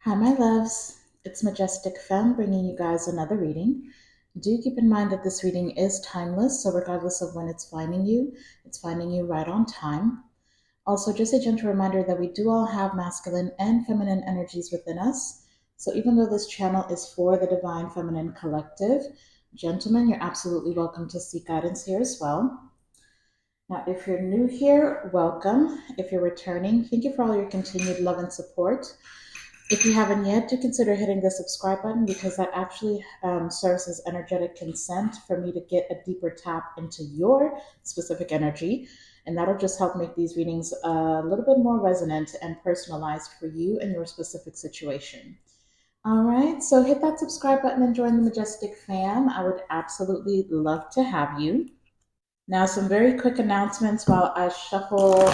Hi, my loves. It's Majestic Femme bringing you guys another reading. Do keep in mind that this reading is timeless, so regardless of when it's finding you right on time. Also, just a gentle reminder that we do all have masculine and feminine energies within us. So even though this channel is for the Divine Feminine Collective, gentlemen, you're absolutely welcome to seek guidance here as well. Now, if you're new here, welcome. If you're returning, thank you for all your continued love and support. If you haven't yet, do consider hitting the subscribe button because that actually serves as energetic consent for me to get a deeper tap into your specific energy. And that'll just help make these readings a little bit more resonant and personalized for you and your specific situation. All right, so hit that subscribe button and join the Majestic fam. I would absolutely love to have you. Now, some very quick announcements while I shuffle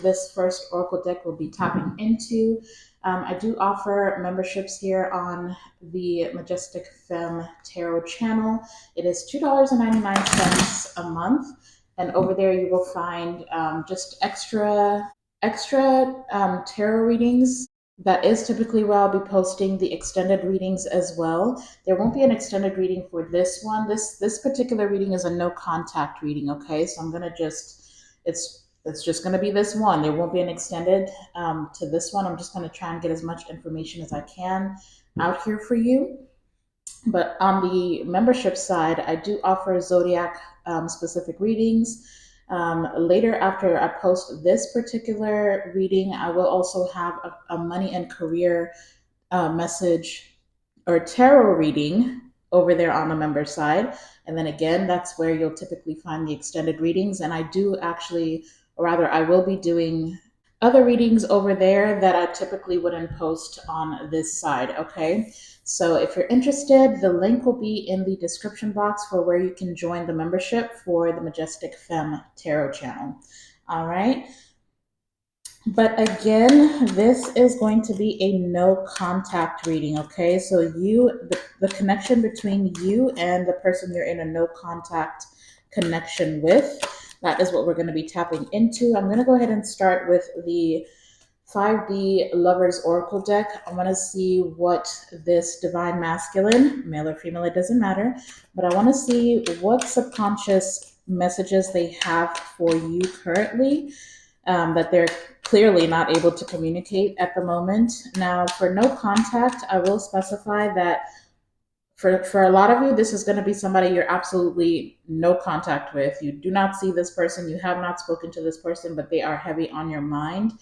this first Oracle deck we'll be tapping into. I do offer memberships here on the Majestic Femme Tarot channel. It is $2.99 a month, and over there you will find just extra tarot readings. That is typically where I'll be posting the extended readings as well. There won't be an extended reading for this one. This particular reading is a no contact reading, okay? So I'm gonna just it's just gonna be this one. There won't be an extended to this one. I'm just gonna try and get as much information as I can out here for you. But on the membership side, I do offer zodiac specific readings. Later, after I post this particular reading, I will also have a money and career message or tarot reading over there on the member side. And then again, that's where you'll typically find the extended readings. And I do actually, or rather, I will be doing other readings over there that I typically wouldn't post on this side. Okay. So if you're interested, the link will be in the description box for where you can join the membership for the Majestic Femme Tarot channel. All right. But again, this is going to be a no contact reading, okay? So the connection between you and the person you're in a no contact connection with, that is what we're going to be tapping into. I'm going to go ahead and start with the 5D Lovers Oracle deck. I want to see what this Divine Masculine, male or female, it doesn't matter, but I want to see what subconscious messages they have for you currently that they're clearly not able to communicate at the moment. Now, for no contact, I will specify that for a lot of you, this is going to be somebody you're absolutely no contact with. You do not see this person, you have not spoken to this person, but they are heavy on your mind.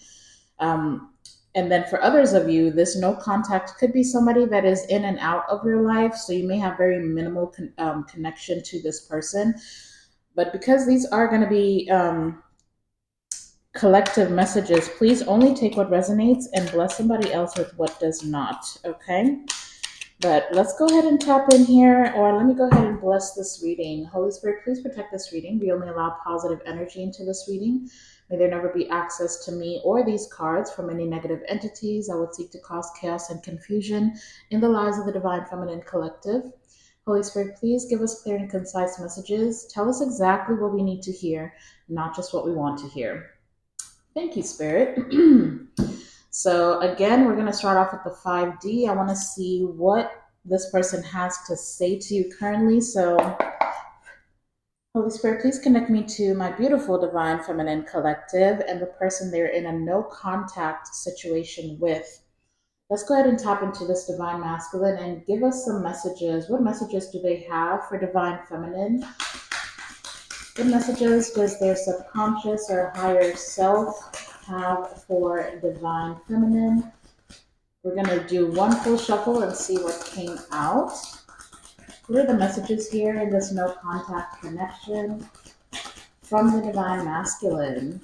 And then for others of you, this no contact could be somebody that is in and out of your life. So you may have very minimal connection to this person. But because these are going to be collective messages, please only take what resonates and bless somebody else with what does not, okay? But let's go ahead and tap in here, or let me go ahead and bless this reading. Holy Spirit, please protect this reading. We only allow positive energy into this reading. May there never be access to me or these cards from any negative entities that would seek to cause chaos and confusion in the lives of the Divine Feminine Collective. Holy Spirit, please give us clear and concise messages. Tell us exactly what we need to hear, not just what we want to hear. Thank you, Spirit. So again, we're going to start off with the 5D. I want to see what this person has to say to you currently. So Holy Spirit, please connect me to my beautiful Divine Feminine Collective and the person they're in a no contact situation with. Let's go ahead and tap into this Divine Masculine and give us some messages. What messages do they have for Divine Feminine? What messages does their subconscious or higher self have for Divine Feminine? We're going to do one full shuffle and see what came out. What are the messages here in this no contact connection from the Divine Masculine?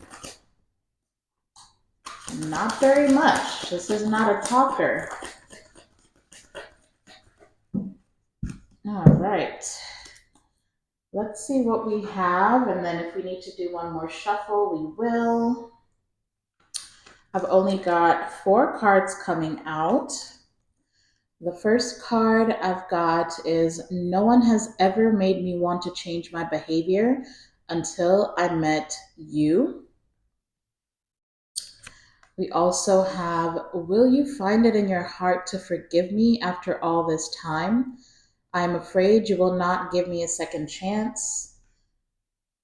Not very much. This is not a talker. All right. Let's see what we have, and then if we need to do one more shuffle, we will. I've only got 4 cards coming out. The first card I've got is no one has ever made me want to change my behavior until I met you. We also have, will you find it in your heart to forgive me after all this time? I'm afraid you will not give me a second chance.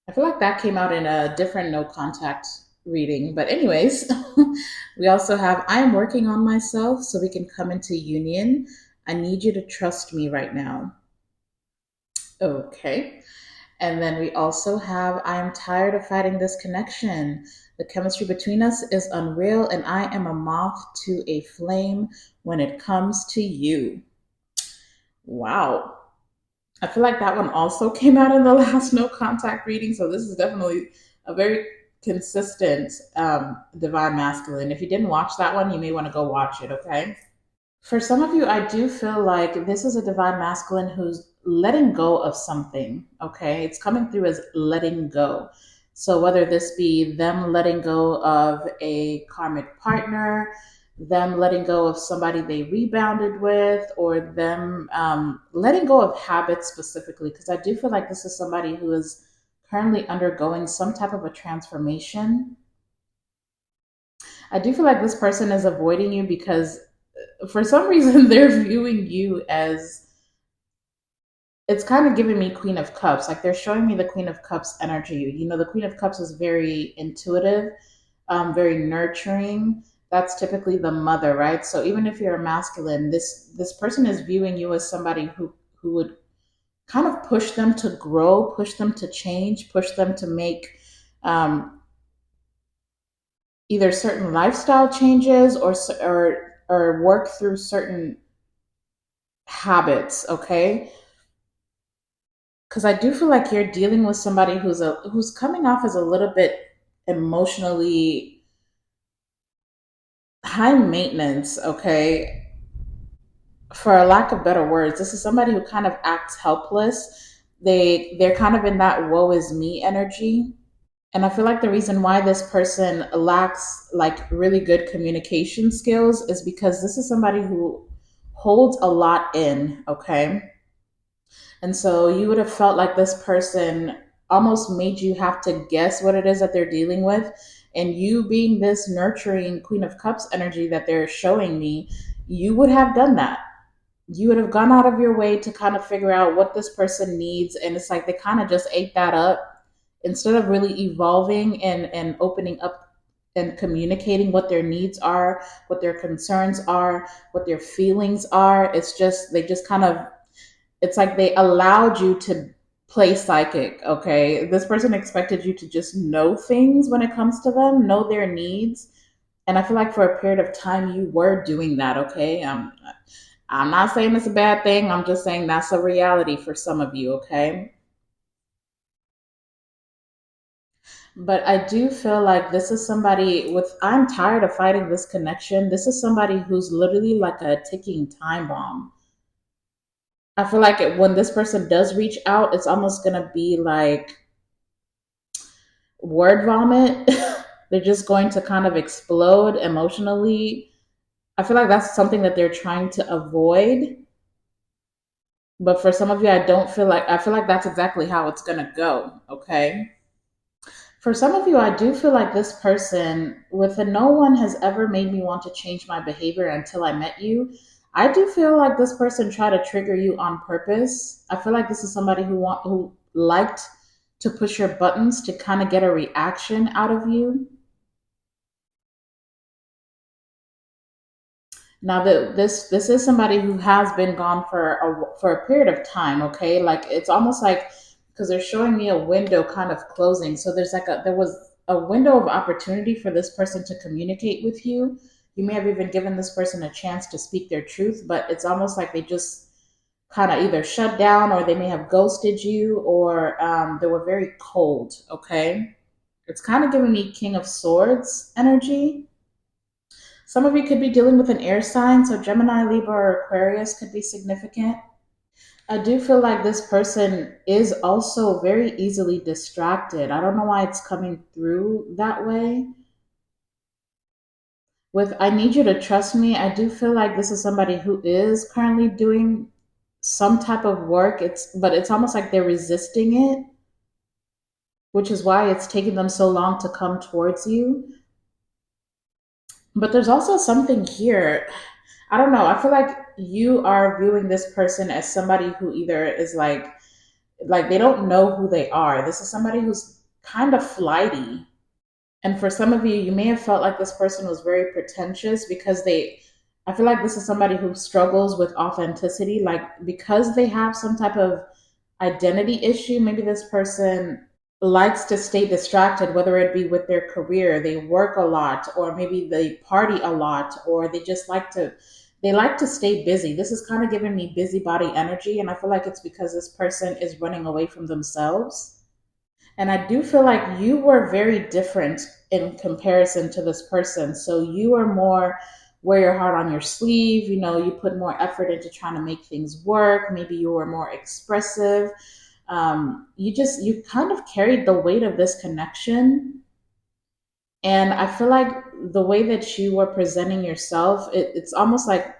I feel like that came out in a different no contact reading. But, anyways, we also have, I am working on myself so we can come into union. I need you to trust me right now. Okay. And then we also have, I am tired of fighting this connection. The chemistry between us is unreal, and I am a moth to a flame when it comes to you. Wow. I feel like that one also came out in the last no contact reading. So this is definitely a very consistent divine masculine. If you didn't watch that one, you may want to go watch it, okay? For some of you, I do feel like this is a divine masculine who's letting go of something, okay? It's coming through as letting go. So whether this be them letting go of a karmic partner, them letting go of somebody they rebounded with, or them letting go of habits specifically, because I do feel like this is somebody who is currently undergoing some type of a transformation. I do feel like this person is avoiding you because for some reason they're viewing you as, it's kind of giving me Queen of Cups. Like they're showing me the Queen of Cups energy. You know, the Queen of Cups is very intuitive, very nurturing. That's typically the mother, right? So even if you're a masculine, this person is viewing you as somebody who would kind of push them to grow, push them to change, push them to make um, either certain lifestyle changes or work through certain habits. Okay, because I do feel like you're dealing with somebody who's coming off as a little bit emotionally high maintenance, okay? For a lack of better words, this is somebody who kind of acts helpless. They're kind of in that woe is me energy. And I feel like the reason why this person lacks like really good communication skills is because this is somebody who holds a lot in, okay? And so you would have felt like this person almost made you have to guess what it is that they're dealing with. And you being this nurturing Queen of Cups energy that they're showing me, you would have done that. You would have gone out of your way to kind of figure out what this person needs. And it's like they kind of just ate that up instead of really evolving and opening up and communicating what their needs are, what their concerns are, what their feelings are. It's just, they just kind of, it's like they allowed you to play psychic, okay? This person expected you to just know things when it comes to them, know their needs. And I feel like for a period of time you were doing that, okay? I'm not saying it's a bad thing. I'm just saying that's a reality for some of you, okay? But I do feel like this is somebody with, I'm tired of fighting this connection. This is somebody who's literally like a ticking time bomb. I feel like when this person does reach out, it's almost going to be like word vomit. They're just going to kind of explode emotionally. I feel like that's something that they're trying to avoid. But for some of you, I feel like that's exactly how it's going to go. Okay. For some of you, I do feel like this person, with a no one has ever made me want to change my behavior until I met you. I do feel like this person tried to trigger you on purpose. I feel like this is somebody who liked to push your buttons to kind of get a reaction out of you. Now that this is somebody who has been gone for a period of time, okay? Like it's almost like, because they're showing me a window kind of closing. So there was a window of opportunity for this person to communicate with you. You may have even given this person a chance to speak their truth, but it's almost like they just kind of either shut down, or they may have ghosted you, or they were very cold, okay? It's kind of giving me King of Swords energy. Some of you could be dealing with an air sign, so Gemini, Libra, or Aquarius could be significant. I do feel like this person is also very easily distracted. I don't know why it's coming through that way. With I need you to trust me, I do feel like this is somebody who is currently doing some type of work. But it's almost like they're resisting it, which is why it's taking them so long to come towards you. But there's also something here. I don't know. I feel like you are viewing this person as somebody who either is like they don't know who they are. This is somebody who's kind of flighty. And for some of you, you may have felt like this person was very pretentious because I feel like this is somebody who struggles with authenticity. Like, because they have some type of identity issue, maybe this person likes to stay distracted, whether it be with their career, they work a lot, or maybe they party a lot, or they like to stay busy. This is kind of giving me busybody energy, and I feel like it's because this person is running away from themselves. And I do feel like you were very different in comparison to this person. So you are more wear your heart on your sleeve, you put more effort into trying to make things work. Maybe you were more expressive. You kind of carried the weight of this connection. And I feel like the way that you were presenting yourself, it's almost like,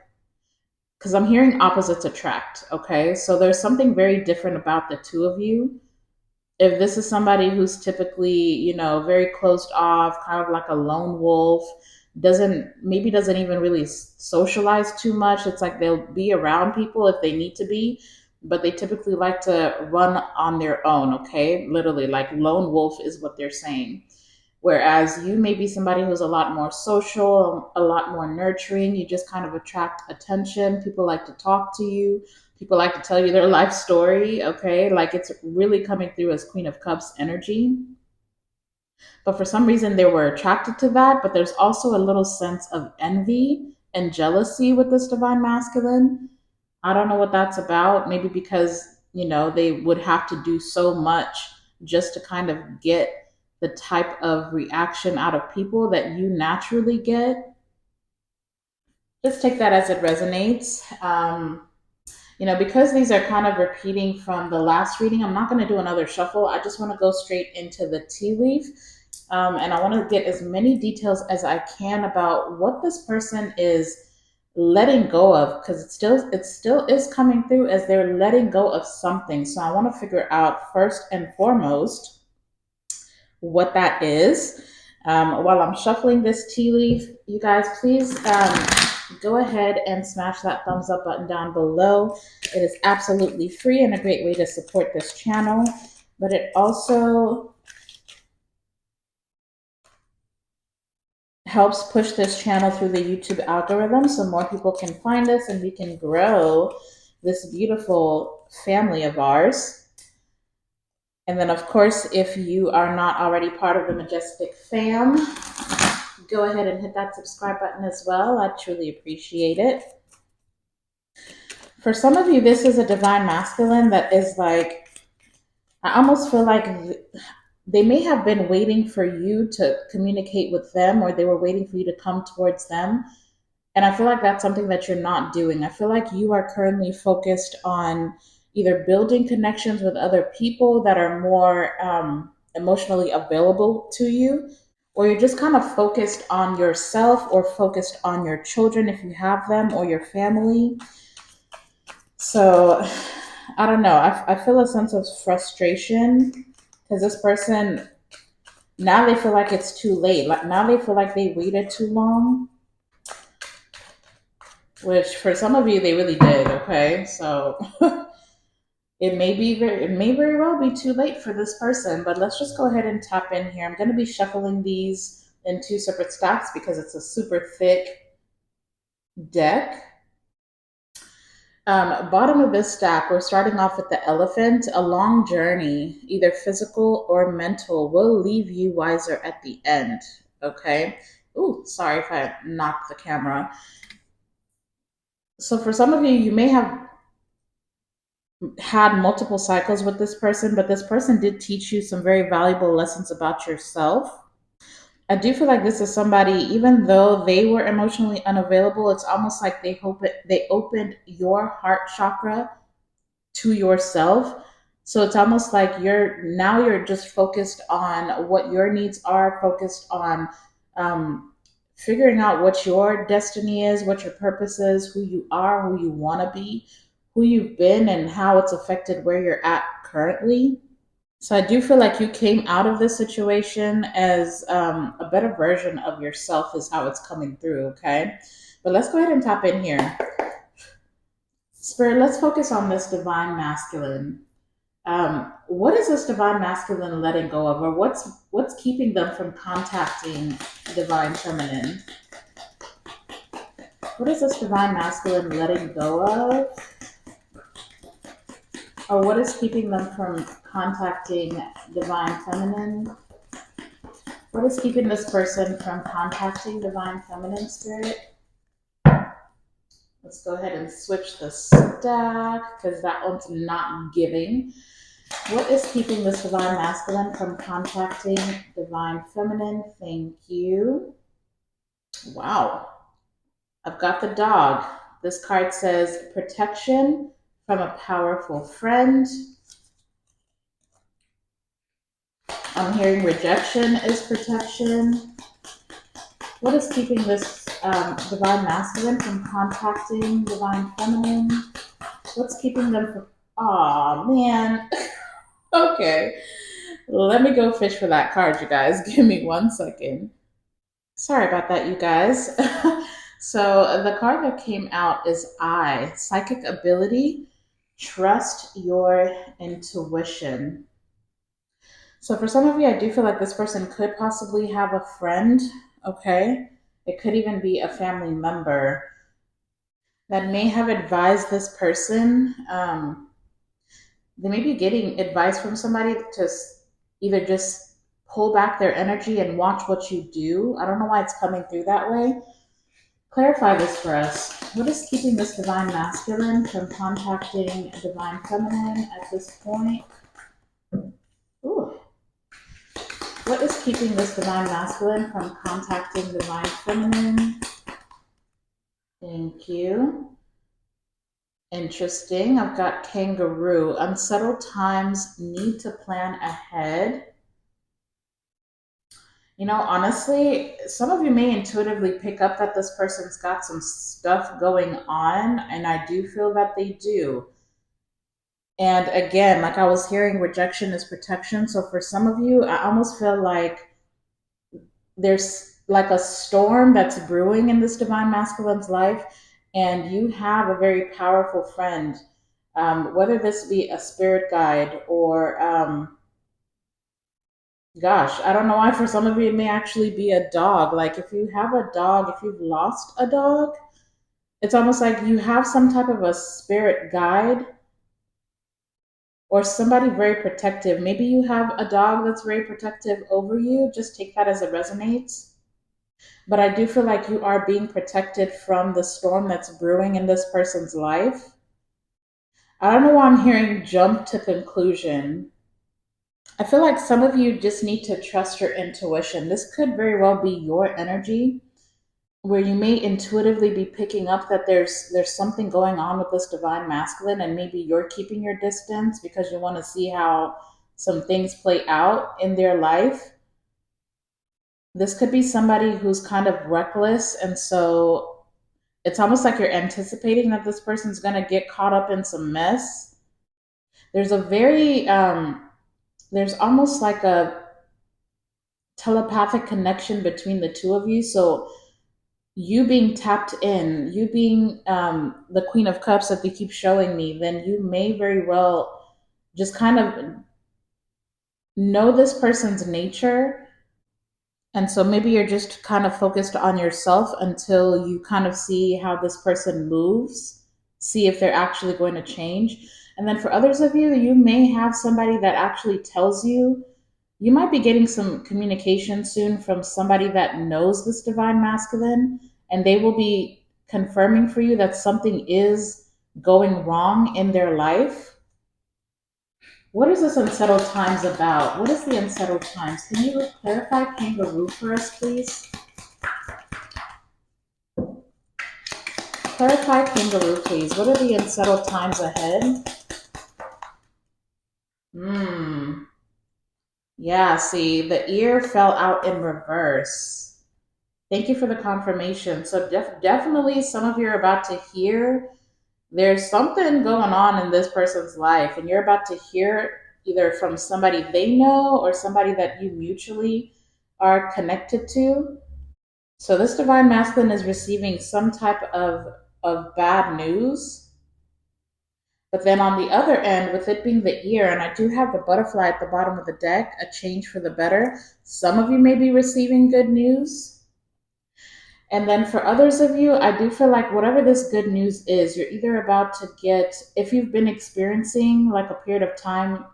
because I'm hearing opposites attract. Okay. So there's something very different about the two of you. If this is somebody who's typically, very closed off, kind of like a lone wolf, doesn't even really socialize too much. It's like they'll be around people if they need to be, but they typically like to run on their own, okay? Literally, like lone wolf is what they're saying. Whereas you may be somebody who's a lot more social, a lot more nurturing. You just kind of attract attention. People like to talk to you. People like to tell you their life story. Okay. Like, it's really coming through as Queen of Cups energy. But for some reason, they were attracted to that. But there's also a little sense of envy and jealousy with this divine masculine. I don't know what that's about. Maybe because, they would have to do so much just to kind of get the type of reaction out of people that you naturally get. Just take that as it resonates. Because these are kind of repeating from the last reading, I'm not going to do another shuffle. I just want to go straight into the tea leaf. And I want to get as many details as I can about what this person is letting go of, because it still is coming through as they're letting go of something. So I want to figure out first and foremost what that is. While I'm shuffling this tea leaf, you guys, please go ahead and smash that thumbs up button down below. It is absolutely free and a great way to support this channel, but it also helps push this channel through the YouTube algorithm so more people can find us and we can grow this beautiful family of ours. And then, of course, if you are not already part of the Majestic fam, go ahead and hit that subscribe button as well. I truly appreciate it. For some of you, this is a divine masculine that is like, I almost feel like they may have been waiting for you to communicate with them, or they were waiting for you to come towards them. And I feel like that's something that you're not doing. I feel like you are currently focused on either building connections with other people that are more emotionally available to you, or you're just kind of focused on yourself or focused on your children if you have them, or your family. So I don't know. I feel a sense of frustration because this person, now they feel like it's too late. Like, now they feel like they waited too long, which for some of you they really did. Okay, so it may very well be too late for this person. But let's just go ahead and tap in here. I'm going to be shuffling these in two separate stacks because it's a super thick deck. Bottom of this stack, we're starting off with the elephant. A long journey, either physical or mental, will leave you wiser at the end. Okay. Ooh, sorry if I knocked the camera. So for some of you, you may have had multiple cycles with this person, but this person did teach you some very valuable lessons about yourself. I do feel like this is somebody, even though they were emotionally unavailable, it's almost like they opened your heart chakra to yourself. So it's almost like you're just focused on what your needs are, focused on figuring out what your destiny is, what your purpose is, who you are, who you want to be, who you've been, and how it's affected where you're at currently. So I do feel like you came out of this situation as a better version of yourself, is how it's coming through, okay? But let's go ahead and tap in here. Spirit, let's focus on this divine masculine. What is this divine masculine letting go of, or what's keeping them from contacting divine feminine? What is this divine masculine letting go of? Or what is keeping them from contacting divine feminine? What is keeping this person from contacting divine feminine, spirit? Let's go ahead and switch the stack because that one's not giving. What is keeping this divine masculine from contacting divine feminine? Thank you. Wow. I've got the dog. This card says protection from a powerful friend. I'm hearing rejection is protection. What is keeping this divine masculine from contacting divine feminine? What's keeping them from... Aw, man. Okay. Let me go fish for that card, you guys. Give me 1 second. Sorry about that, you guys. So the card that came out is I, psychic ability. Trust your intuition. So for some of you, I do feel like this person could possibly have a friend, okay? It could even be a family member that may have advised this person. They may be getting advice from somebody to either just pull back their energy and watch what you do. I don't know why it's coming through that way. Clarify this for us. What is keeping this divine masculine from contacting divine feminine at this point? Ooh. What is keeping this divine masculine from contacting divine feminine? Thank you. Interesting. I've got kangaroo. Unsettled times, need to plan ahead. You know, honestly, some of you may intuitively pick up that this person's got some stuff going on, and I do feel that they do. And again, like I was hearing, rejection is protection. So for some of you, I almost feel like there's like a storm that's brewing in this divine masculine's life, and you have a very powerful friend, whether this be a spirit guide or gosh, I don't know why for some of you it may actually be a dog. Like if you have a dog, if you've lost a dog, it's almost like you have some type of a spirit guide or somebody very protective. Maybe you have a dog that's very protective over you. Just take that as it resonates. But I do feel like you are being protected from the storm that's brewing in this person's life. I don't know why I'm hearing jump to conclusion. I feel like some of you just need to trust your intuition. This could very well be your energy where you may intuitively be picking up that there's something going on with this divine masculine, and maybe you're keeping your distance because you want to see how some things play out in their life. This could be somebody who's kind of reckless, and so it's almost like you're anticipating that this person's going to get caught up in some mess. There's a very there's almost like a telepathic connection between the two of you. So you being tapped in, you being the Queen of Cups that they keep showing me, then you may very well just kind of know this person's nature. And so maybe you're just kind of focused on yourself until you kind of see how this person moves, see if they're actually going to change. And then for others of you, you may have somebody that actually tells you. You might be getting some communication soon from somebody that knows this divine masculine, and they will be confirming for you that something is going wrong in their life. What is this unsettled times about? What is the unsettled times? Can you clarify kangaroo for us, please? Clarify kangaroo, please. What are the unsettled times ahead? Yeah, see, the ear fell out in reverse. Thank you for the confirmation. So definitely some of you are about to hear there's something going on in this person's life, and you're about to hear either from somebody they know or somebody that you mutually are connected to. So this divine masculine is receiving some type of bad news. But then on the other end, with it being the ear, and I do have the butterfly at the bottom of the deck, a change for the better. Some of you may be receiving good news. And then for others of you, I do feel like whatever this good news is, you're either about to get, if you've been experiencing like a period of time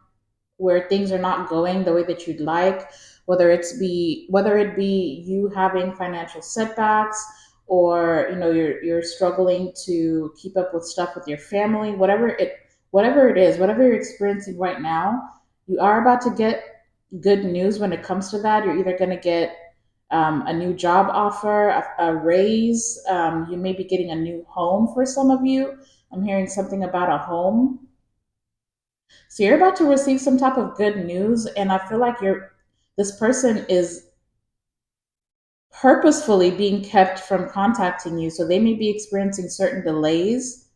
where things are not going the way that you'd like, whether it be you having financial setbacks, or you're struggling to keep up with stuff with your family, whatever it is, whatever you're experiencing right now, you are about to get good news when it comes to that. You're either going to get a new job offer, a raise. You may be getting a new home for some of you. I'm hearing something about a home. So you're about to receive some type of good news, and I feel like this person is purposefully being kept from contacting you. So they may be experiencing certain delays,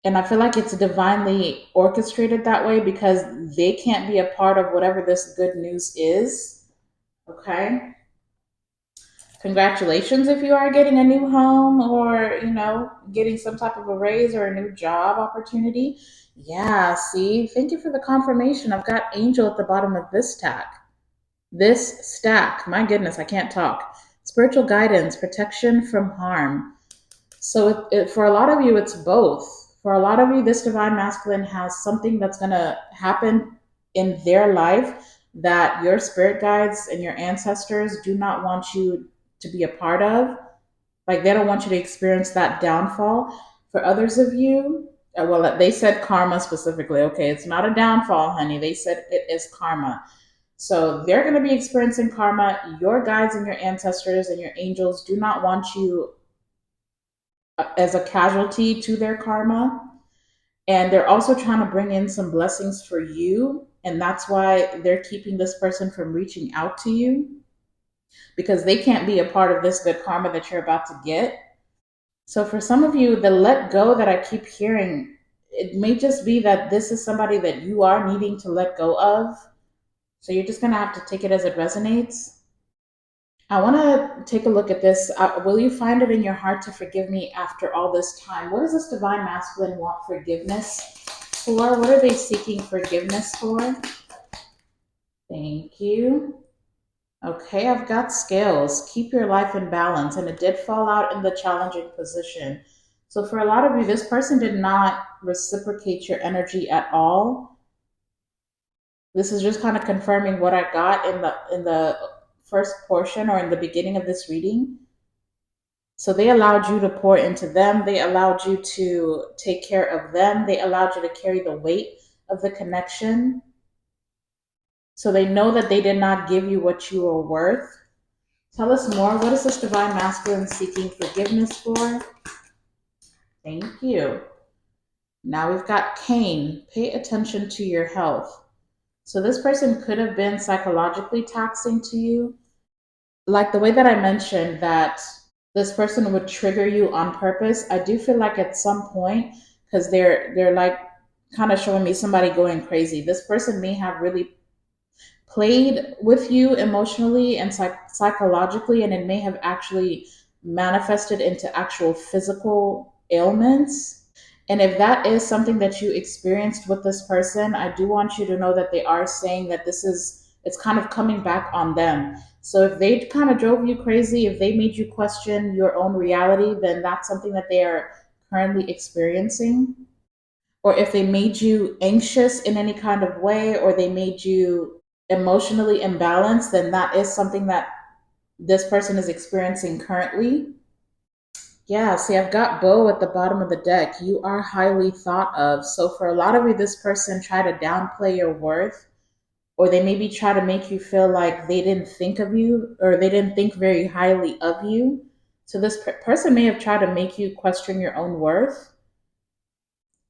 and I feel like it's divinely orchestrated that way because they can't be a part of whatever this good news is. Okay. Congratulations if you are getting a new home, or getting some type of a raise or a new job opportunity. Yeah, see, thank you for the confirmation. I've got angel at the bottom of this stack. My goodness, I can't talk. Spiritual guidance, protection from harm. So for a lot of you, it's both. For a lot of you, this divine masculine has something that's going to happen in their life that your spirit guides and your ancestors do not want you to be a part of. Like, they don't want you to experience that downfall. For others of you, well, they said karma specifically. Okay, it's not a downfall, honey. They said it is karma. So they're going to be experiencing karma. Your guides and your ancestors and your angels do not want you as a casualty to their karma. And they're also trying to bring in some blessings for you. And that's why they're keeping this person from reaching out to you, because they can't be a part of this good karma that you're about to get. So for some of you, the let go that I keep hearing, it may just be that this is somebody that you are needing to let go of. So you're just going to have to take it as it resonates. I want to take a look at this. Will you find it in your heart to forgive me after all this time? What does this divine masculine want forgiveness for? What are they seeking forgiveness for? Thank you. Okay, I've got scales. Keep your life in balance. And it did fall out in the challenging position. So for a lot of you, this person did not reciprocate your energy at all. This is just kind of confirming what I got in the first portion, or in the beginning of this reading. So they allowed you to pour into them. They allowed you to take care of them. They allowed you to carry the weight of the connection. So they know that they did not give you what you were worth. Tell us more. What is this divine masculine seeking forgiveness for? Thank you. Now we've got Cain. Pay attention to your health. So this person could have been psychologically taxing to you. Like the way that I mentioned that this person would trigger you on purpose, I do feel like at some point, because they're like kind of showing me somebody going crazy. This person may have really played with you emotionally and psychologically, and it may have actually manifested into actual physical ailments. And if that is something that you experienced with this person, I do want you to know that they are saying that it's kind of coming back on them. So if they kind of drove you crazy, if they made you question your own reality, then that's something that they are currently experiencing. Or if they made you anxious in any kind of way, or they made you emotionally imbalanced, then that is something that this person is experiencing currently. Yeah, see, I've got Bo at the bottom of the deck. You are highly thought of. So for a lot of you, this person tried to downplay your worth, or they maybe try to make you feel like they didn't think of you, or they didn't think very highly of you. So this person may have tried to make you question your own worth.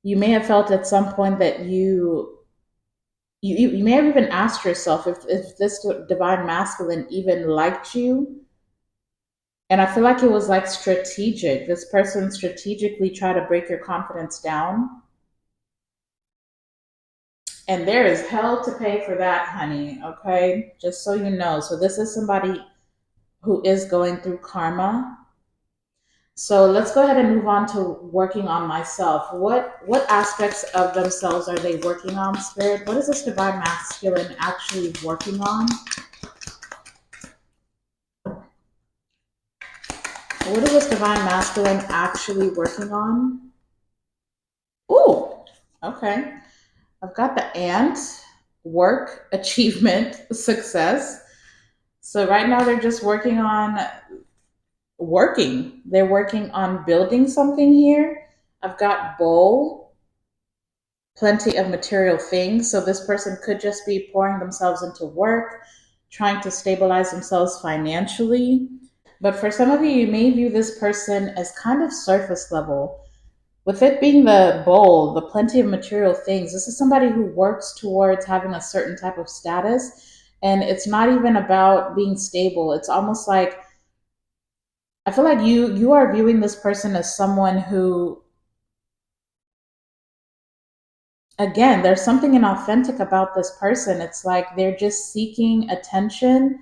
You may have felt at some point that you may have even asked yourself if this divine masculine even liked you. And I feel like it was like strategic. This person strategically tried to break your confidence down. And there is hell to pay for that, honey. Okay, just so you know. So this is somebody who is going through karma. So let's go ahead and move on to working on myself. What aspects of themselves are they working on, Spirit? What is this divine masculine actually working on? What is this divine masculine actually working on? Ooh, okay. I've got the ant, work, achievement, success. So right now they're just working on working. They're working on building something here. I've got bowl, plenty of material things. So this person could just be pouring themselves into work, trying to stabilize themselves financially. But for some of you, you may view this person as kind of surface level. With it being the bowl, the plenty of material things, this is somebody who works towards having a certain type of status. And it's not even about being stable. It's almost like I feel like you are viewing this person as someone who, again, there's something inauthentic about this person. It's like they're just seeking attention.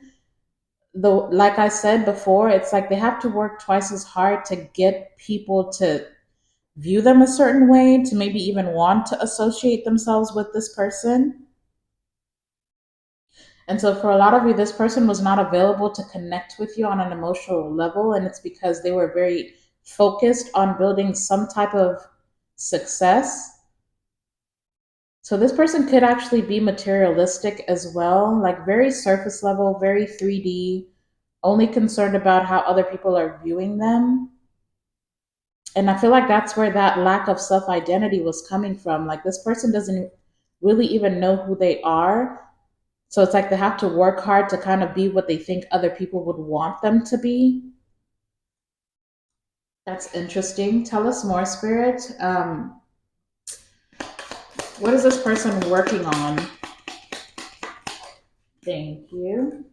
Though, like I said before, it's like they have to work twice as hard to get people to view them a certain way, to maybe even want to associate themselves with this person. And so, for a lot of you, this person was not available to connect with you on an emotional level. And it's because they were very focused on building some type of success. So, this person could actually be materialistic as well, like very surface level, very 3D, only concerned about how other people are viewing them. And I feel like that's where that lack of self identity was coming from. Like, this person doesn't really even know who they are. So it's like they have to work hard to kind of be what they think other people would want them to be. That's interesting. Tell us more, Spirit. What is this person working on? Thank you.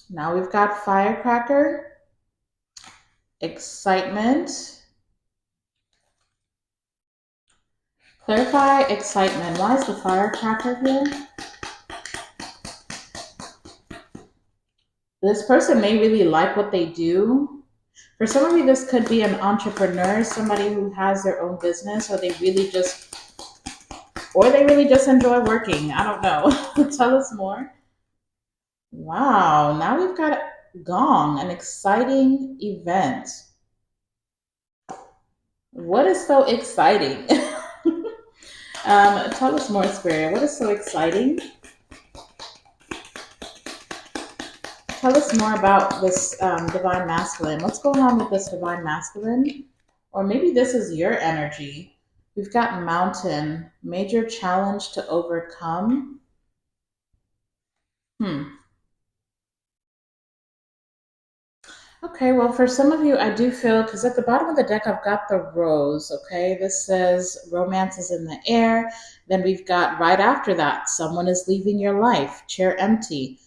Now we've got firecracker, excitement. Clarify excitement. Why is the firecracker here? This person may really like what they do. For some of you, this could be an entrepreneur, somebody who has their own business, or they really just enjoy working. I don't know. Tell us more. Wow, now we've got Gong, an exciting event. What is so exciting? Tell us more, Spirit. What is so exciting? Tell us more about this divine masculine. What's going on with this divine masculine? Or maybe this is your energy. We've got mountain, major challenge to overcome. Hmm. Okay, well, for some of you, I do feel because at the bottom of the deck, I've got the rose. Okay, this says romance is in the air. Then we've got right after that, someone is leaving your life, chair empty.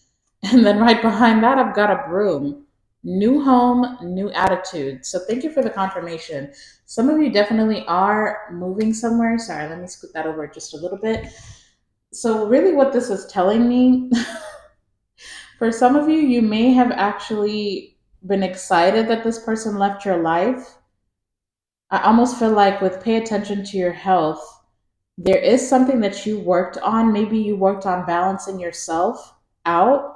And then right behind that, I've got a broom. New home, new attitude. So thank you for the confirmation. Some of you definitely are moving somewhere. Sorry, let me scoot that over just a little bit. So, really, what this is telling me, for some of you, you may have actually been excited that this person left your life. I almost feel like with pay attention to your health, there is something that you worked on. Maybe you worked on balancing yourself out,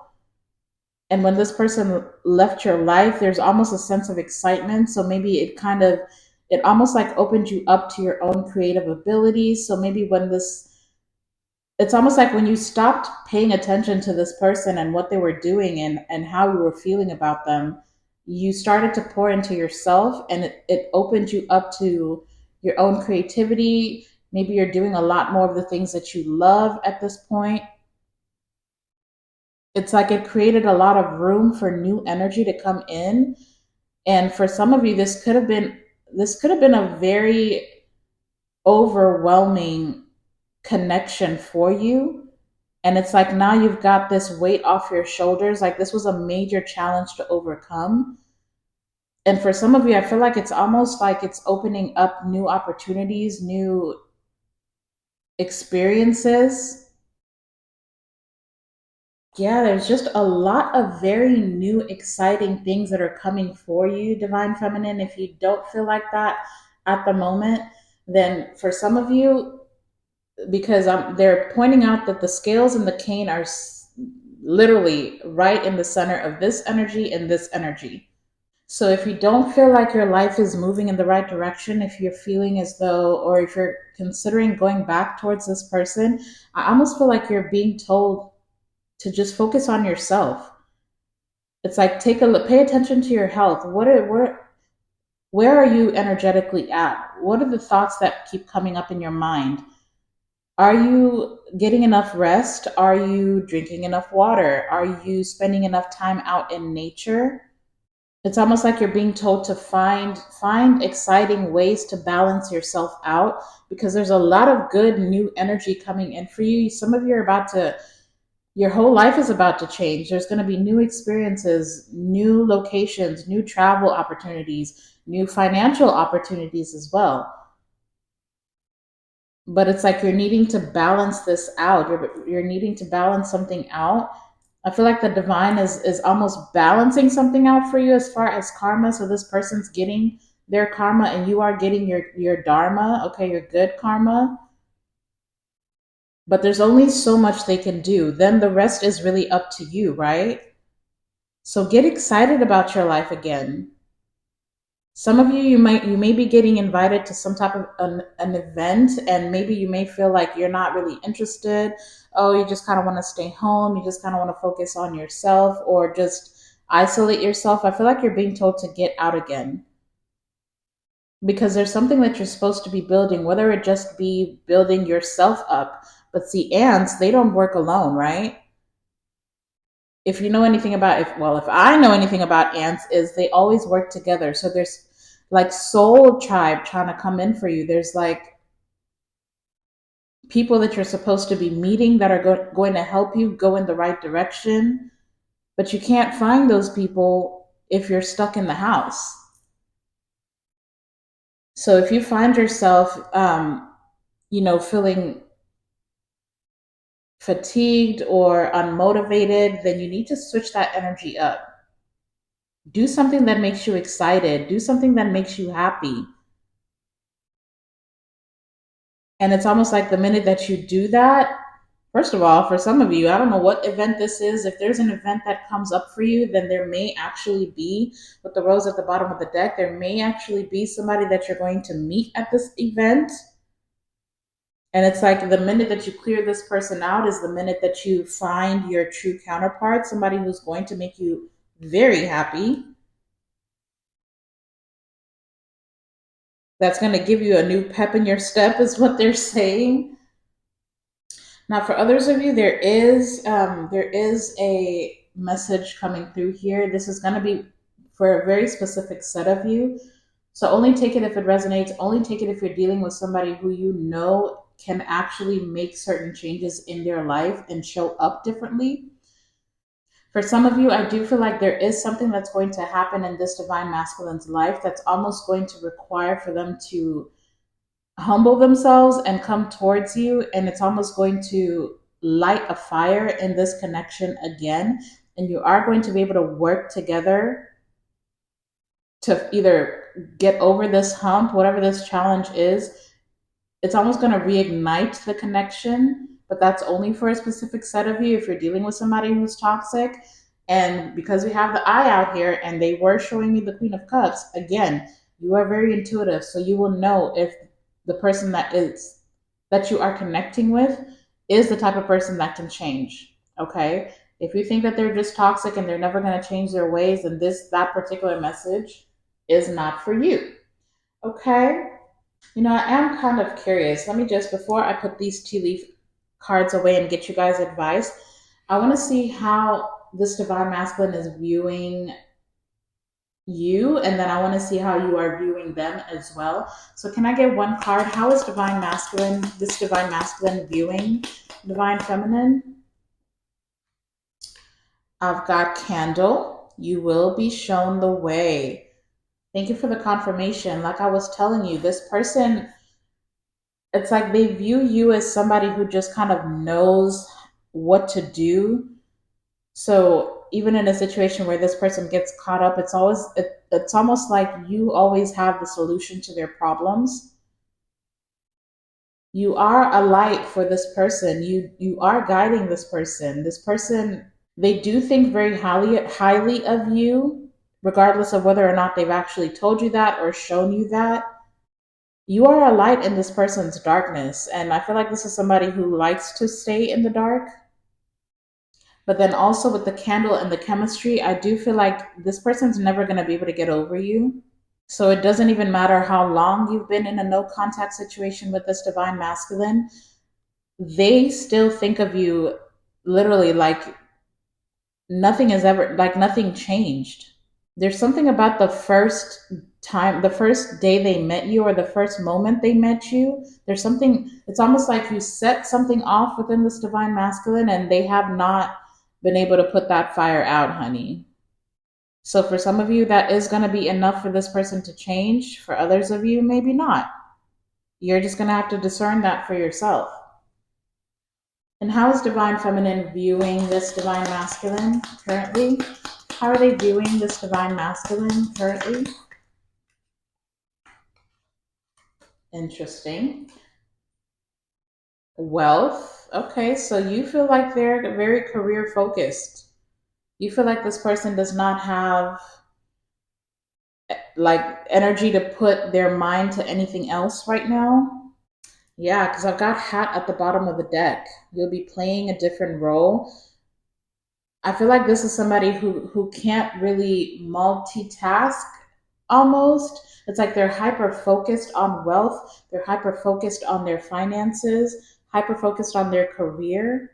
and when this person left your life, there's almost a sense of excitement. So maybe it almost like opened you up to your own creative abilities. So maybe it's almost like when you stopped paying attention to this person and what they were doing and how you were feeling about them, you started to pour into yourself, and it opened you up to your own creativity. Maybe you're doing a lot more of the things that you love at this point. It's like it created a lot of room for new energy to come in. And for some of you, this could have been a very overwhelming connection for you. And it's like now you've got this weight off your shoulders. Like this was a major challenge to overcome. And for some of you, I feel like it's almost like it's opening up new opportunities, new experiences. Yeah, there's just a lot of very new, exciting things that are coming for you, Divine Feminine. If you don't feel like that at the moment, then for some of you, because they're pointing out that the scales and the cane are literally right in the center of this energy and this energy. So if you don't feel like your life is moving in the right direction, if you're feeling as though, or if you're considering going back towards this person, I almost feel like you're being told to just focus on yourself. It's like take a look, pay attention to your health. Where are you energetically at? What are the thoughts that keep coming up in your mind? Are you getting enough rest? Are you drinking enough water? Are you spending enough time out in nature? It's almost like you're being told to find exciting ways to balance yourself out, because there's a lot of good new energy coming in for you. Some of you are about to, your whole life is about to change. There's going to be new experiences, new locations, new travel opportunities, new financial opportunities as well. But it's like you're needing to balance this out. You're needing to balance something out. I feel like the divine is almost balancing something out for you as far as karma. So this person's getting their karma and you are getting your dharma, okay, your good karma. But there's only so much they can do. Then the rest is really up to you, right? So get excited about your life again. Some of you, you may be getting invited to some type of an event, and maybe you may feel like you're not really interested. Oh, you just kind of want to stay home, you just kind of want to focus on yourself, or just isolate yourself. I feel like you're being told to get out again, because there's something that you're supposed to be building, whether it just be building yourself up. But see, ants, they don't work alone, right? If you know anything about, if I know anything about ants, is they always work together. So there's like soul tribe trying to come in for you. There's like people that you're supposed to be meeting that are going to help you go in the right direction, but you can't find those people if you're stuck in the house. So if you find yourself feeling fatigued or unmotivated, then you need to switch that energy up. Do something that makes you excited, do something that makes you happy. And it's almost like the minute that you do that, first of all, for some of you, I don't know what event this is. If there's an event that comes up for you, then there may actually be, with the rose at the bottom of the deck, there may actually be somebody that you're going to meet at this event. And it's like the minute that you clear this person out is the minute that you find your true counterpart, somebody who's going to make you very happy, that's going to give you a new pep in your step, is what they're saying. Now, for others of you, there is a message coming through here. This is going to be for a very specific set of you. So only take it if it resonates. Only take it if you're dealing with somebody who you know can actually make certain changes in their life and show up differently. For some of you, I do feel like there is something that's going to happen in this divine masculine's life that's almost going to require for them to humble themselves and come towards you, and it's almost going to light a fire in this connection again, and you are going to be able to work together to either get over this hump, whatever this challenge is. It's almost going to reignite the connection, but that's only for a specific set of you if you're dealing with somebody who's toxic. And because we have the eye out here and they were showing me the Queen of Cups, again, you are very intuitive, so you will know if the person that you are connecting with is the type of person that can change. Okay? If you think that they're just toxic and they're never going to change their ways, then that particular message is not for you. Okay? I am kind of curious. Let me just, before I put these tea leaf cards away and get you guys advice, I want to see how this divine masculine is viewing you, and then I want to see how you are viewing them as well. So can I get one card? How is this divine masculine viewing divine feminine? I've got candle. You will be shown the way. Thank you for the confirmation. Like I was telling you, this person, It's like they view you as somebody who just kind of knows what to do. So even in a situation where this person gets caught up, it's almost like you always have the solution to their problems. You are a light for this person. You are guiding this person. This person, they do think very highly of you, regardless of whether or not they've actually told you that or shown you that. You are a light in this person's darkness, and I feel like this is somebody who likes to stay in the dark. But then also with the candle and the chemistry, I do feel like this person's never going to be able to get over you. So it doesn't even matter how long you've been in a no contact situation with this divine masculine, they still think of you literally like nothing is ever, like nothing changed. There's something about the first day they met you or the first moment they met you. There's something, it's almost like you set something off within this divine masculine and they have not been able to put that fire out, honey. So for some of you, that is going to be enough for this person to change. For others of you, maybe not. You're just going to have to discern that for yourself. And how is divine feminine viewing this divine masculine currently? How are they viewing this divine masculine currently? Interesting. Wealth. Okay, so you feel like they're very career focused. You feel like this person does not have like energy to put their mind to anything else right now. Yeah, because I've got hat at the bottom of the deck. You'll be playing a different role. I feel like this is somebody who can't really multitask almost. It's like they're hyper focused on wealth, they're hyper focused on their finances, hyper focused on their career.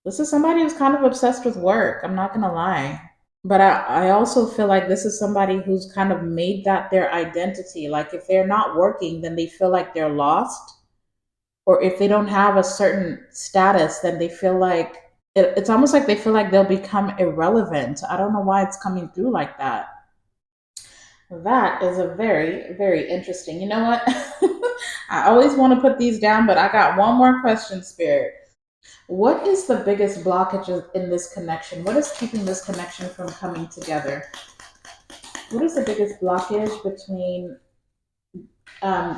This is somebody who's kind of obsessed with work, I'm not gonna lie. But I also feel like this is somebody who's kind of made that their identity. Like if they're not working, then they feel like they're lost. Or if they don't have a certain status, then they feel like it's almost like they feel like they'll become irrelevant. I don't know why it's coming through like that. That is a very, very interesting. You know what? I always want to put these down, but I got one more question, Spirit. What is the biggest blockage in this connection? What is keeping this connection from coming together? What is the biggest blockage between um,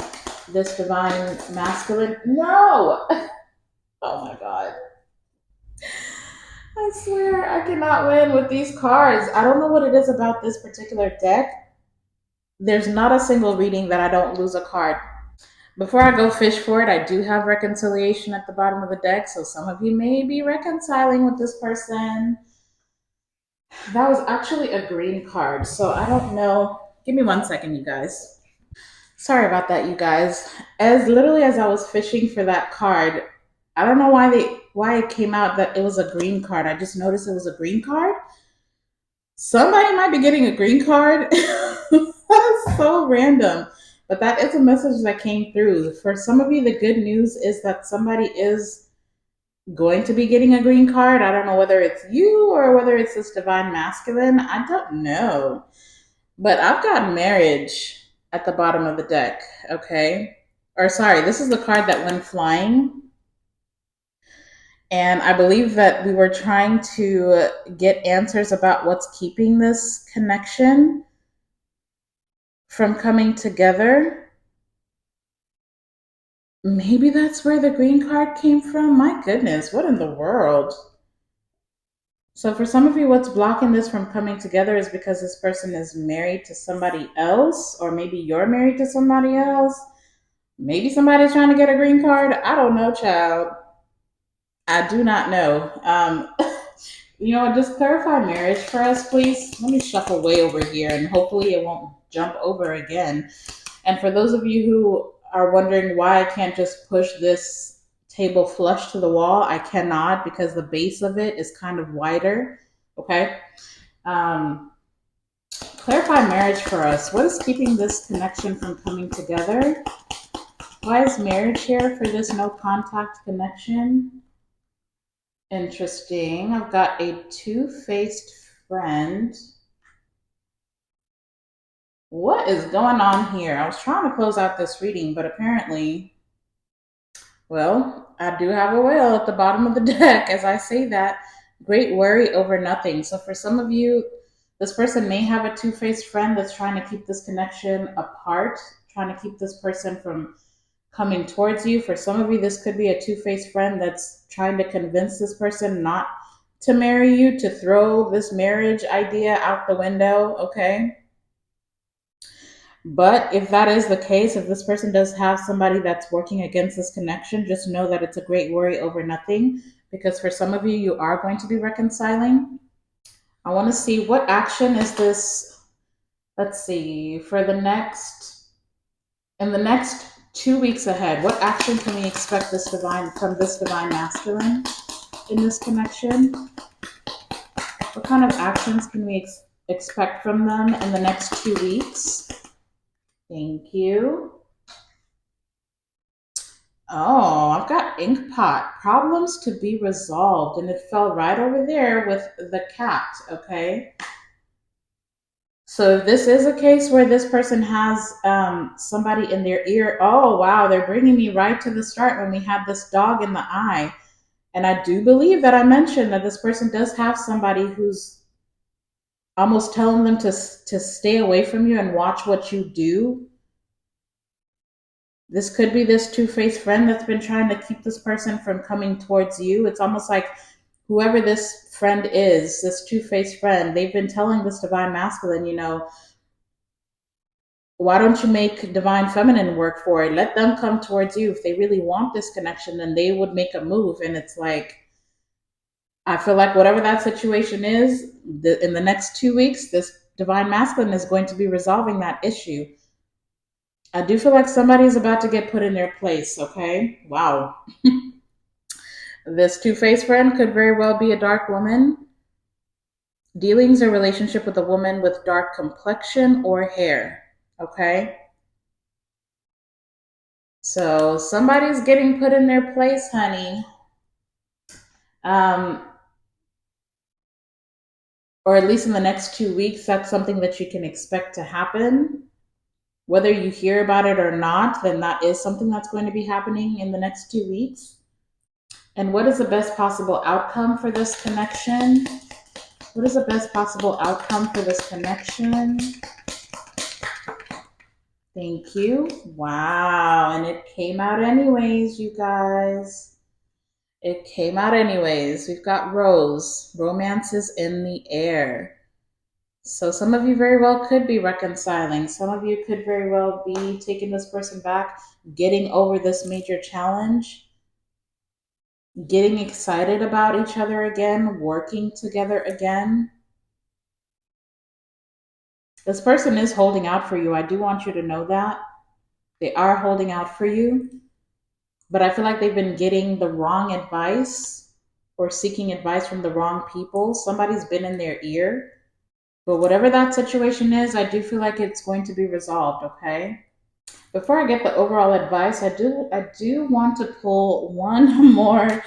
this divine masculine? No! Oh my God. I swear I cannot win with these cards. I don't know what it is about this particular deck. There's not a single reading that I don't lose a card. Before I go fish for it, I do have reconciliation at the bottom of the deck, so some of you may be reconciling with this person. That was actually a green card, so I don't know. Give me 1 second, you guys. Sorry about that, you guys. As literally as I was fishing for that card, I don't know why it came out that it was a green card. I just noticed it was a green card. Somebody might be getting a green card. That's so random. But that is a message that came through. For some of you, the good news is that somebody is going to be getting a green card. I don't know whether it's you or whether it's this divine masculine. I don't know. But I've got marriage at the bottom of the deck, okay? Or sorry, this is the card that went flying. And I believe that we were trying to get answers about what's keeping this connection from coming together. Maybe that's where the green card came from. My goodness, what in the world? So, for some of you, what's blocking this from coming together is because this person is married to somebody else, or maybe you're married to somebody else. Maybe somebody's trying to get a green card. I don't know, child. I do not know. You know what? Just clarify marriage for us, please. Let me shuffle way over here and hopefully it won't jump over again. And for those of you who are wondering why I can't just push this table flush to the wall, I cannot because the base of it is kind of wider. Okay. Um, Clarify marriage for us. What is keeping this connection from coming together? Why is marriage here for this no contact connection? Interesting. I've got a two-faced friend. What is going on here? I was trying to close out this reading, but apparently Well, I do have a whale at the bottom of the deck as I say that. Great worry over nothing. So for some of you, this person may have a two-faced friend that's trying to keep this connection apart, trying to keep this person from coming towards you. For some of you, this could be a two-faced friend that's trying to convince this person not to marry you, to throw this marriage idea out the window, okay? But if that is the case, if this person does have somebody that's working against this connection, just know that it's a great worry over nothing because for some of you, you are going to be reconciling. I want to see what action is this. Let's see, in the next 2 weeks ahead, what action can we expect from this divine masculine in this connection? What kind of actions can we expect from them in the next 2 weeks? Thank you. Oh, I've got Inkpot. Problems to be resolved. And it fell right over there with the cat, okay? So if this is a case where this person has somebody in their ear, oh, wow, they're bringing me right to the start when we had this dog in the eye. And I do believe that I mentioned that this person does have somebody who's almost telling them to stay away from you and watch what you do. This could be this two-faced friend that's been trying to keep this person from coming towards you. It's almost like whoever this friend is, this two-faced friend, they've been telling this divine masculine, why don't you make divine feminine work for it? Let them come towards you. If they really want this connection, then they would make a move. And it's like, I feel like whatever that situation is, in the next 2 weeks, this divine masculine is going to be resolving that issue. I do feel like somebody's about to get put in their place, okay? Wow. This two-faced friend could very well be a dark woman. Dealings or relationship with a woman with dark complexion or hair, okay? So somebody's getting put in their place, honey. Um, or at least in the next 2 weeks, that's something that you can expect to happen. Whether you hear about it or not, then that is something that's going to be happening in the next 2 weeks. And what is the best possible outcome for this connection? What is the best possible outcome for this connection? Thank you. Wow. And it came out anyways, you guys. It came out anyways. We've got Rose. Romance is in the air. So some of you very well could be reconciling. Some of you could very well be taking this person back, getting over this major challenge, getting excited about each other again, working together again. This person is holding out for you. I do want you to know that. They are holding out for you. But I feel like they've been getting the wrong advice or seeking advice from the wrong people. Somebody's been in their ear. But whatever that situation is, I do feel like it's going to be resolved, okay? Before I get the overall advice, I do want to pull one more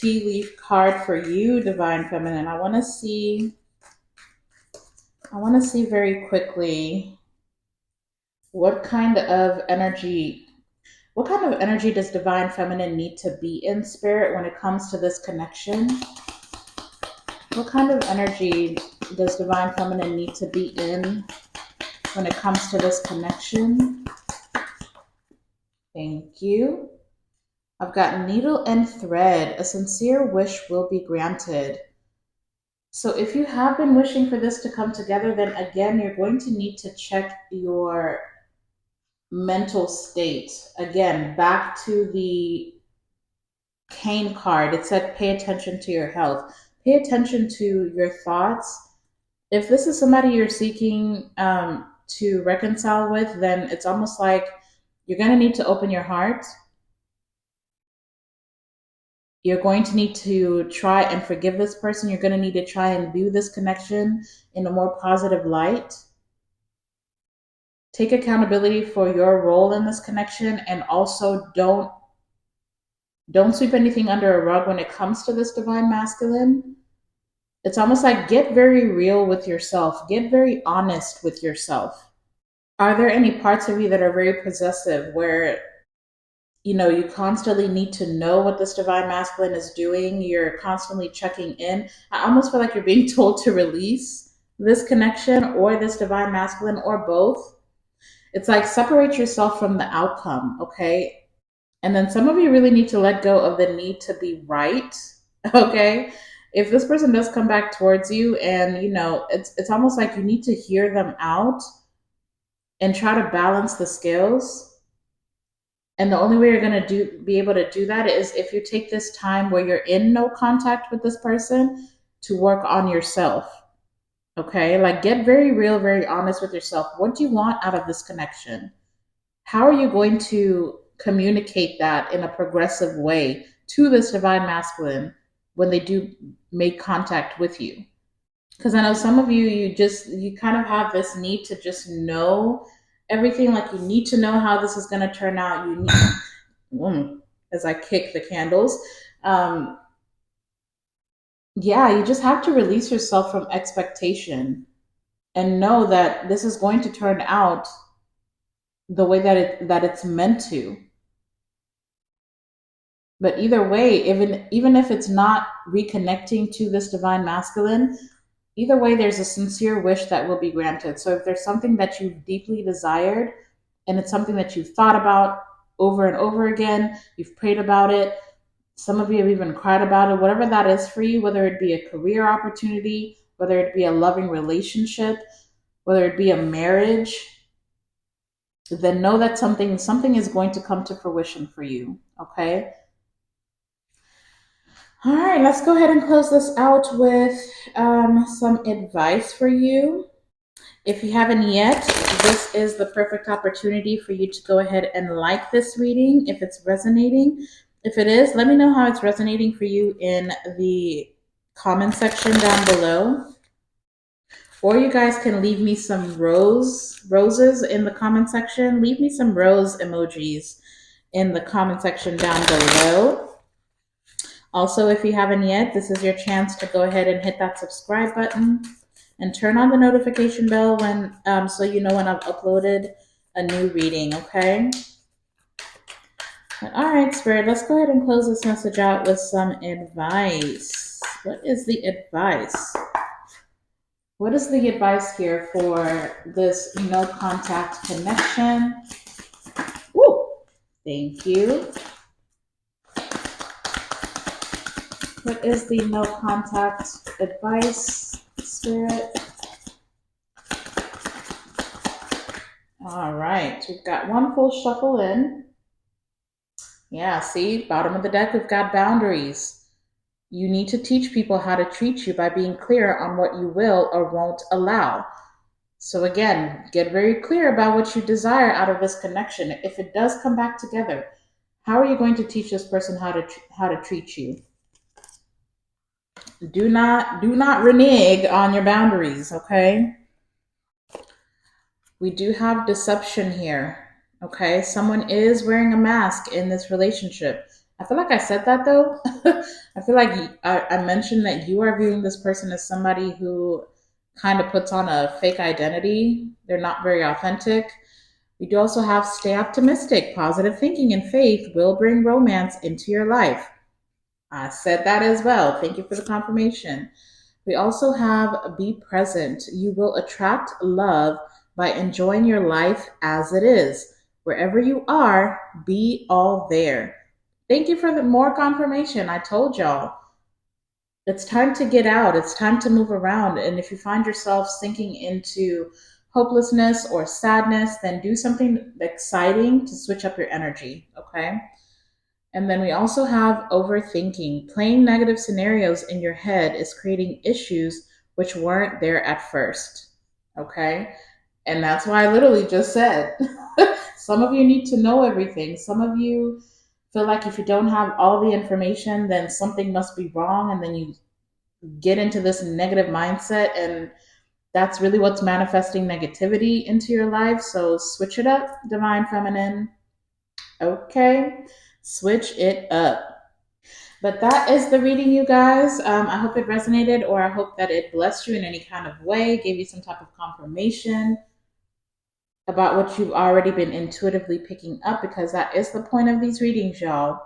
tea leaf card for you, Divine Feminine. I want to see very quickly what kind of energy does Divine Feminine need to be in, Spirit, when it comes to this connection? What kind of energy does Divine Feminine need to be in when it comes to this connection? Thank you. I've got needle and thread. A sincere wish will be granted. So if you have been wishing for this to come together, then again, you're going to need to check your mental state. Again, back to the Cane card. It said pay attention to your health. Pay attention to your thoughts. If this is somebody you're seeking to reconcile with, then it's almost like you're going to need to open your heart. You're going to need to try and forgive this person. You're going to need to try and view this connection in a more positive light. Take accountability for your role in this connection, and also don't sweep anything under a rug when it comes to this divine masculine. It's almost like get very real with yourself. Get very honest with yourself. Are there any parts of you that are very possessive where You constantly need to know what this divine masculine is doing. You're constantly checking in. I almost feel like you're being told to release this connection or this divine masculine or both. It's like separate yourself from the outcome, okay? And then some of you really need to let go of the need to be right, okay? If this person does come back towards you, and it's almost like you need to hear them out and try to balance the scales. And the only way you're going to be able to do that is if you take this time where you're in no contact with this person to work on yourself. Okay? Like get very real, very honest with yourself. What do you want out of this connection? How are you going to communicate that in a progressive way to this divine masculine when they do make contact with you? Because I know some of you, you kind of have this need to just know everything. Like you need to know how this is going to turn out. You need, as I kick the candles. Um, yeah, you just have to release yourself from expectation and know that this is going to turn out the way that it's meant to. But either way, even if it's not reconnecting to this divine masculine, either way, there's a sincere wish that will be granted. So if there's something that you've deeply desired and it's something that you've thought about over and over again, you've prayed about it, some of you have even cried about it, whatever that is for you, whether it be a career opportunity, whether it be a loving relationship, whether it be a marriage, then know that something is going to come to fruition for you. Okay? All right, let's go ahead and close this out with some advice for you. If you haven't yet, this is the perfect opportunity for you to go ahead and like this reading if it's resonating. If it is, let me know how it's resonating for you in the comment section down below. Or you guys can leave me some roses in the comment section. Leave me some rose emojis in the comment section down below. Also, if you haven't yet, this is your chance to go ahead and hit that subscribe button and turn on the notification bell when so you know when I've uploaded a new reading, okay? But, all right, Spirit, let's go ahead and close this message out with some advice. What is the advice? What is the advice here for this no contact connection? Woo! Thank you. What is the no contact advice, Spirit? All right, we've got one full shuffle in. Yeah, see, bottom of the deck, we've got boundaries. You need to teach people how to treat you by being clear on what you will or won't allow. So again, get very clear about what you desire out of this connection. If it does come back together, how are you going to teach this person how to treat you? Do not renege on your boundaries, okay? We do have deception here. Okay, someone is wearing a mask in this relationship. I feel like I said that though. I feel like I mentioned that you are viewing this person as somebody who kind of puts on a fake identity. They're not very authentic. We do also have stay optimistic. Positive thinking and faith will bring romance into your life. I said that as well. Thank you for the confirmation. We also have be present. You will attract love by enjoying your life as it is. Wherever you are, be all there. Thank you for the more confirmation. I told y'all. It's time to get out. It's time to move around. And if you find yourself sinking into hopelessness or sadness, then do something exciting to switch up your energy, okay? And then we also have overthinking. Playing negative scenarios in your head is creating issues which weren't there at first. Okay? And that's why I literally just said some of you need to know everything. Some of you feel like if you don't have all the information, then something must be wrong. And then you get into this negative mindset. And that's really what's manifesting negativity into your life. So switch it up, Divine Feminine. Okay? Switch it up. But that is the reading, you guys. I hope it resonated, or I hope that it blessed you in any kind of way, gave you some type of confirmation. about what you've already been intuitively picking up, because that is the point of these readings, y'all.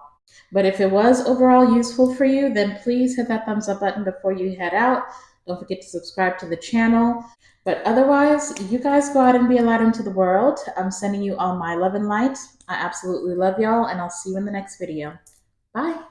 But if it was overall useful for you, then please hit that thumbs up button before you head out. Don't forget to subscribe to the channel. But otherwise, you guys go out and be a light into the world. I'm sending you all my love and light. I absolutely love y'all, and I'll see you in the next video. Bye.